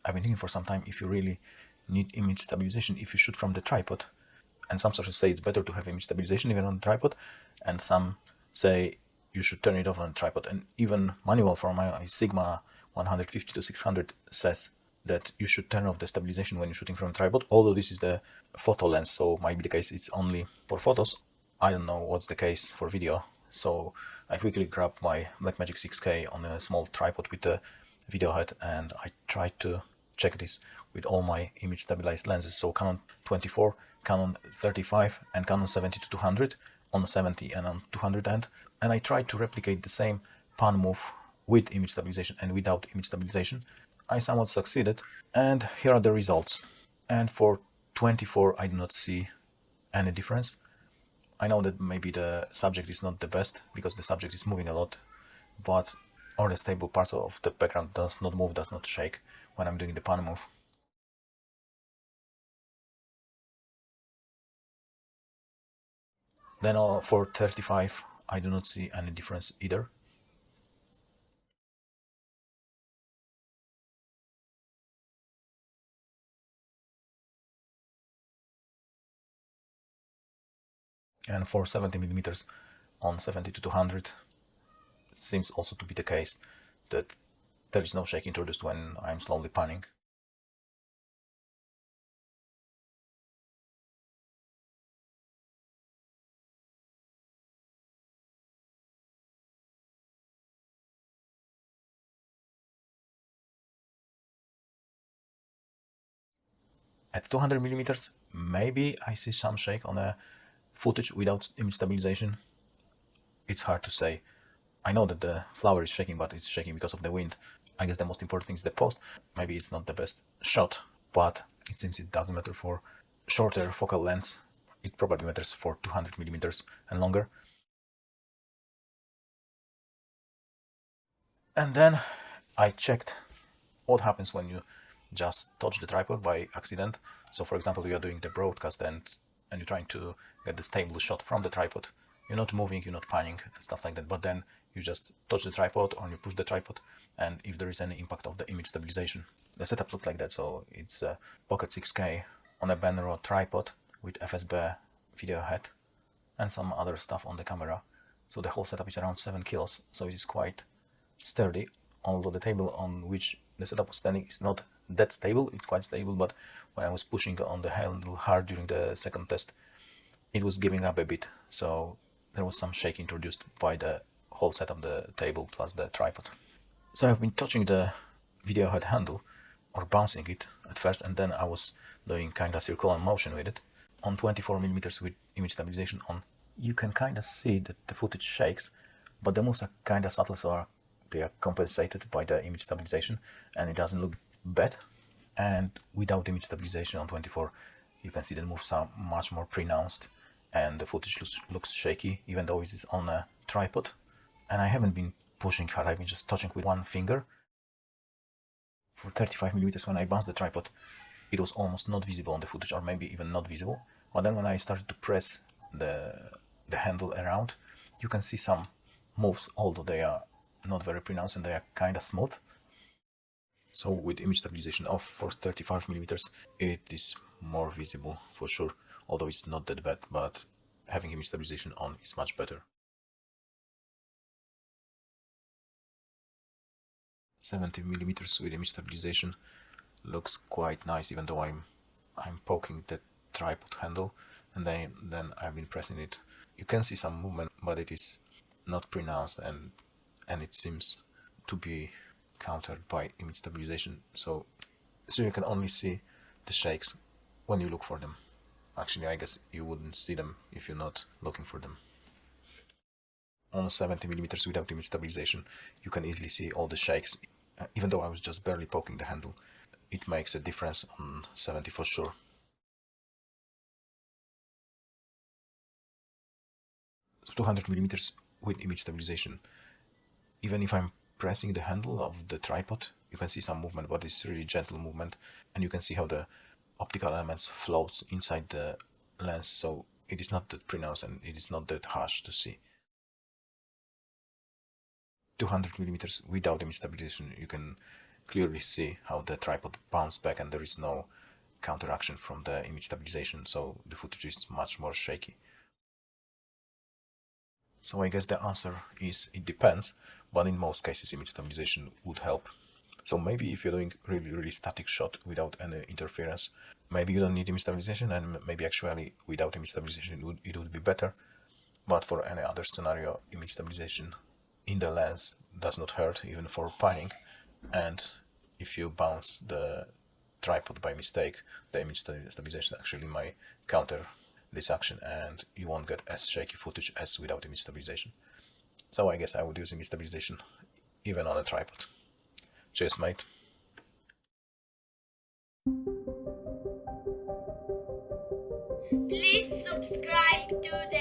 I've been thinking for some time, if you really need image stabilization, if you shoot from the tripod, and some sources say it's better to have image stabilization even on the tripod, and some say you should turn it off on the tripod. And even manual for my Sigma 150 to 600 says that you should turn off the stabilization when you're shooting from a tripod, although this is the photo lens, so might be the case it's only for photos. I don't know what's the case for video, so I quickly grabbed my Blackmagic 6K on a small tripod with a video head, and I tried to check this with all my image stabilized lenses, so Canon 24, Canon 35 and Canon 70 to 200 on 70 and on 200 end, and I tried to replicate the same pan move with image stabilization and without image stabilization. I somewhat succeeded, and here are the results. And for 24 I do not see any difference. I know that maybe the subject is not the best because the subject is moving a lot, but all the stable parts of the background does not move, does not shake when I'm doing the pan move. Then for 35 I do not see any difference either. And for 70mm on 70 to 200 seems also to be the case that there is no shake introduced when I'm slowly panning. At 200mm, maybe I see some shake on a footage without image stabilization. It's hard to say. I know that the flower is shaking, but it's shaking because of the wind. I guess the most important thing is the post. Maybe it's not the best shot, but it seems it doesn't matter for shorter focal lengths. It probably matters for 200mm and longer. And then I checked what happens when you just touch the tripod by accident. So for example, you are doing the broadcast and you're trying to get the stable shot from the tripod. You're not moving, you're not panning and stuff like that, but then you just touch the tripod or you push the tripod, and if there is any impact of the image stabilization. The setup looked like that, so it's a Pocket 6K on a Benro tripod with FSB video head and some other stuff on the camera. So the whole setup is around 7 kilos, so it is quite sturdy, although the table on which the setup was standing is not that stable. It's quite stable, but when I was pushing on the handle hard during the second test, it was giving up a bit, so there was some shake introduced by the whole setup, the table plus the tripod. So I've been touching the video head handle, or bouncing it at first, and then I was doing kinda circular motion with it. On 24mm with image stabilization on, you can kinda see that the footage shakes, but the moves are kinda subtle, so they are compensated by the image stabilization, and it doesn't look bad. And without image stabilization on 24, you can see the moves are much more pronounced, and the footage looks shaky, even though it is on a tripod. And I haven't been pushing hard, I've been just touching with one finger. For 35mm, when I bounced the tripod, it was almost not visible on the footage, or maybe even not visible. But then when I started to press the handle around, you can see some moves, although they are not very pronounced and they are kind of smooth. So with image stabilization off for 35mm, it is more visible for sure, although it's not that bad, but having image stabilization on is much better. 70mm with image stabilization looks quite nice, even though I'm poking the tripod handle, and then I've been pressing it. You can see some movement, but it is not pronounced, and it seems to be countered by image stabilization. So you can only see the shakes when you look for them. Actually, I guess you wouldn't see them if you're not looking for them. On 70mm without image stabilization, you can easily see all the shakes. Even though I was just barely poking the handle, it makes a difference on 70 for sure. So 200mm with image stabilization. Even if I'm pressing the handle of the tripod, you can see some movement, but it's really gentle movement, and you can see how the optical elements floats inside the lens, so it is not that pronounced and it is not that harsh to see. 200mm without image stabilization, you can clearly see how the tripod bounced back and there is no counteraction from the image stabilization, so the footage is much more shaky. So I guess the answer is it depends, but in most cases image stabilization would help. So maybe if you're doing really static shot without any interference, maybe you don't need image stabilization, and maybe actually without image stabilization it would be better. But for any other scenario, image stabilization in the lens does not hurt, even for panning. And if you bounce the tripod by mistake, the image stabilization actually might counter this action and you won't get as shaky footage as without image stabilization. So I guess I would use image stabilization even on a tripod. Cheers, mate. Please subscribe to the